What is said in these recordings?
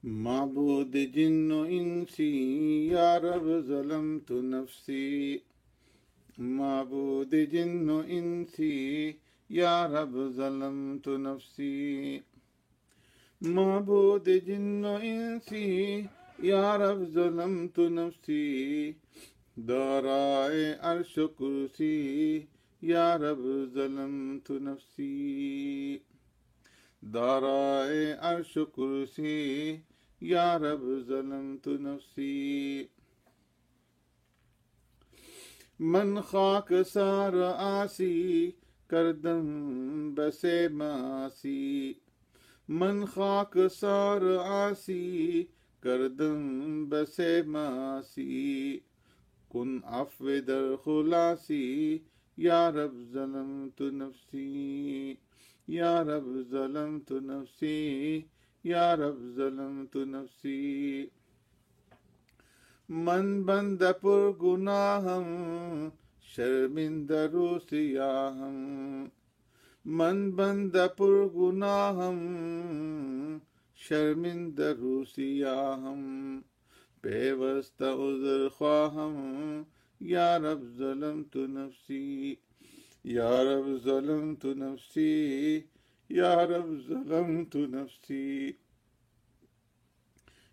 माबूद जिन्नो इंसी या रब ज़लमतु नफ्सी। माबूद जिन्नो इंसी या रब ज़लमतु नफ्सी। माबूद जिन्नो इंसी या रब ज़लमतु नफ्सी। दाराए अर्श कुर्सी या रब ज़लमतु नफ्सी। दाराए अर्श कुर्सी या रब ज़लमतु नफ्सी। मन खाक सार आसी करदम बसे मासी। मन खाक सार आसी करदम बसे मासी। कुन अफ़्व दर खुलासी या रब ज़लमतु नफ्सी। या रब ज़लमतु नफ्सी। या रब ज़लमतु नफ्सी। मन बंद पुर गुनाहम शर्मिंदा रोसियाहम। मन बंद पुर गुनाहम शर्मिंदा रोसियाहम। पेवस्ता उज़र ख्वाहम या रब ज़लमतु नफ्सी। या रब ज़लमतु नफ्सी। या रब ज़लमतु नफ्सी।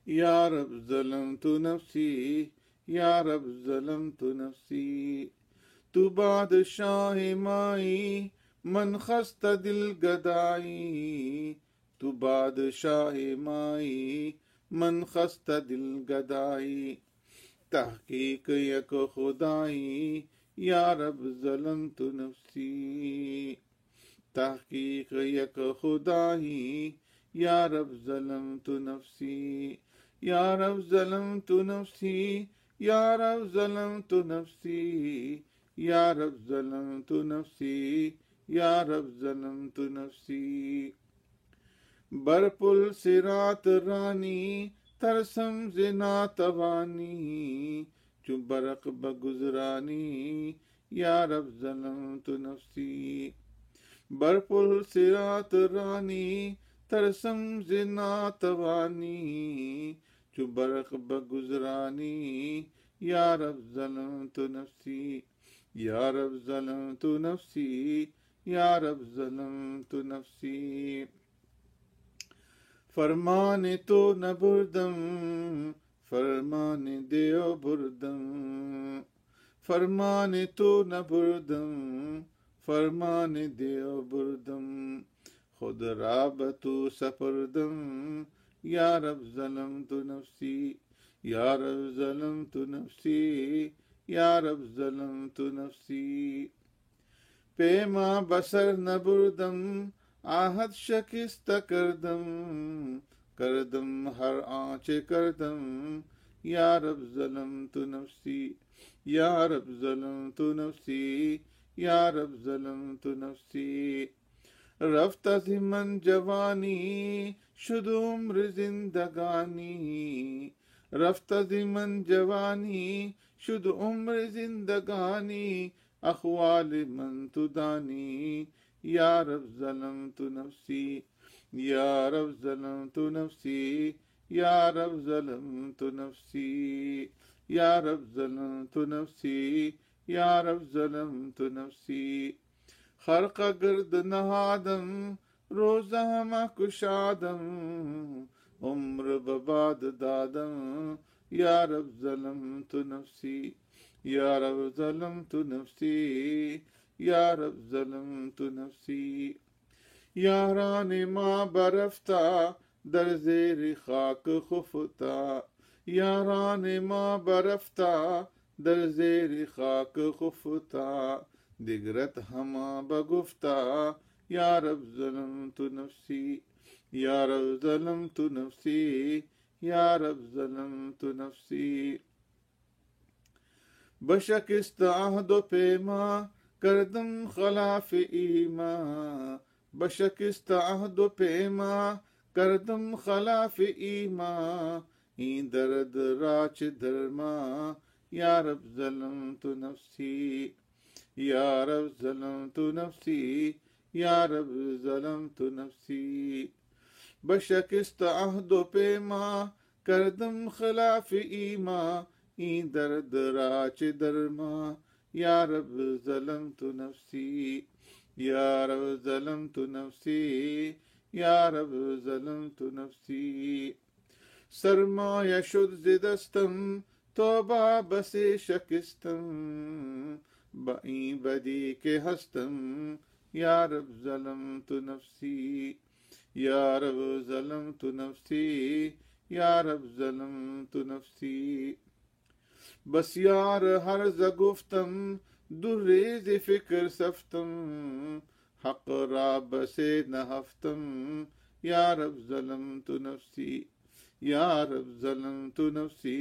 या रब ज़लमतु नफ्सी। या रब ज़लमतु नफ्सी। तू बादशाह माई मन खस्ता दिल गदाई। तू बादशाह माई मन खस्ता दिल गदाई। तहकीक यक खुदाई या रब ज़लमतु नफ्सी। तहकीक यक खुदाई या रब ज़लमतु नफ्सी। या रब ज़लमतु नफ्सी। या रब ज़लमतु नफ्सी। या रब ज़लमतु नफ्सी। या रब ज़लमतु नफ्सी। बरपुल सिरात रानी तरसम ज़िना तवानी। चुबरक बगुज़रानी या रब ज़लमतु नफ्सी। बरपुल सिरात रानी तरसम ज़िना तवानी। चुबरक बगुज़रानी या रब ज़लमतु नफ्सी। या रब ज़लमतु नफ्सी। या रब ज़लमतु नफ्सी। फरमाने तो न बुर्दम फरमाने देओ बुर्दम। फरमाने तो न बुर्दम फरमाने देओ बुर्दम। खुद राबतु सफरदम या रब ज़लमतु नफ्सी। या रब ज़लमतु नफ्सी। या रब ज़लमतु नफ्सी। पेमा बसर न बुर्दम आहत शकिस्त करदम। करदम हर आँच करदम या रब ज़लमतु नफ्सी। या रब ज़लमतु नफ्सी। या रब ज़लमतु नफ्सी। रफ्ता ज़िमन जवानी शुद उम्र जिंदगानी। रफ्ता ज़िमन जवानी शुद उम्र जिंदगानी। अख़वाल मन तुदानी या रब ज़लमतु नफ्सी। या रब ज़लमतु नफ्सी। या रब ज़लमतु नफ्सी। या रब ज़लमतु नफ्सी। या रब ज़लमतु नफ्सी। खर्क गर्द नहादम रोज़ा मा कुशादम। उम्र बबाद दादम या रब ज़लमतु नफ्सी। या रब ज़लमतु नफ्सी। या रब ज़लमतु नफ्सी। याराने माँ बरफ्ता दर ज़ेर खाक खुफता। याराने माँ बरफ्ता दर ज़ेर खाक खुफता। दिगरत हमा बगुफ्ता या रब ज़लमतु नफ्सी। या रब ज़लमतु नफ्सी। या रब ज़लमतु नफ्सी। बशकिस्त अहद पेमा करदम खलाफ ईमा। बशकिस्त अहद पेमा करदम खलाफ ईमा। ही दर्द राच धर्मा या रब ज़लमतु नफ्सी। या रब ज़लमतु नफ्सी। या रब ज़लमतु नफ्सी। बशकिस्त अहदो पेमा करदम खिलाफ ईमा ई दर्द राच दरमा या रब ज़लमतु नफ्सी या रब ज़लमतु नफ्सी या रब ज़लमतु नफ्सी सरमाया शुद्ध दस्तम तौबा बसे शकिस्तम बई बदी के हस्तम या रब ज़लमतु नफ्सी या रब ज़लमतु नफ्सी या रब ज़लमतु नफ्सी बस यार हर ज़गुफ्तम दुर्रेज़ फिक्र सफ्तम हक राब से नहफ्तम या रब ज़लमतु नफ्सी या रब ज़लमतु नफ्सी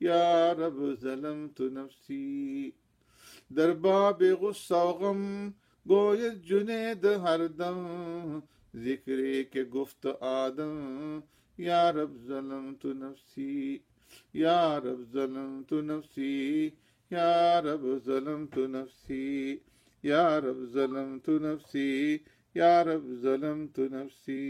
या रब ज़लमतु नफ्सी दरबाब गुस्सा गम गोयत जुनेद हरदम जिक्रे के गुफ्त आदम या रब ज़लमतु नफ्सी या रब ज़लमतु नफ्सी या रब ज़लमतु नफ्सी या रब ज़लमतु नफ्सी या रब ज़लमतु नफ्सी।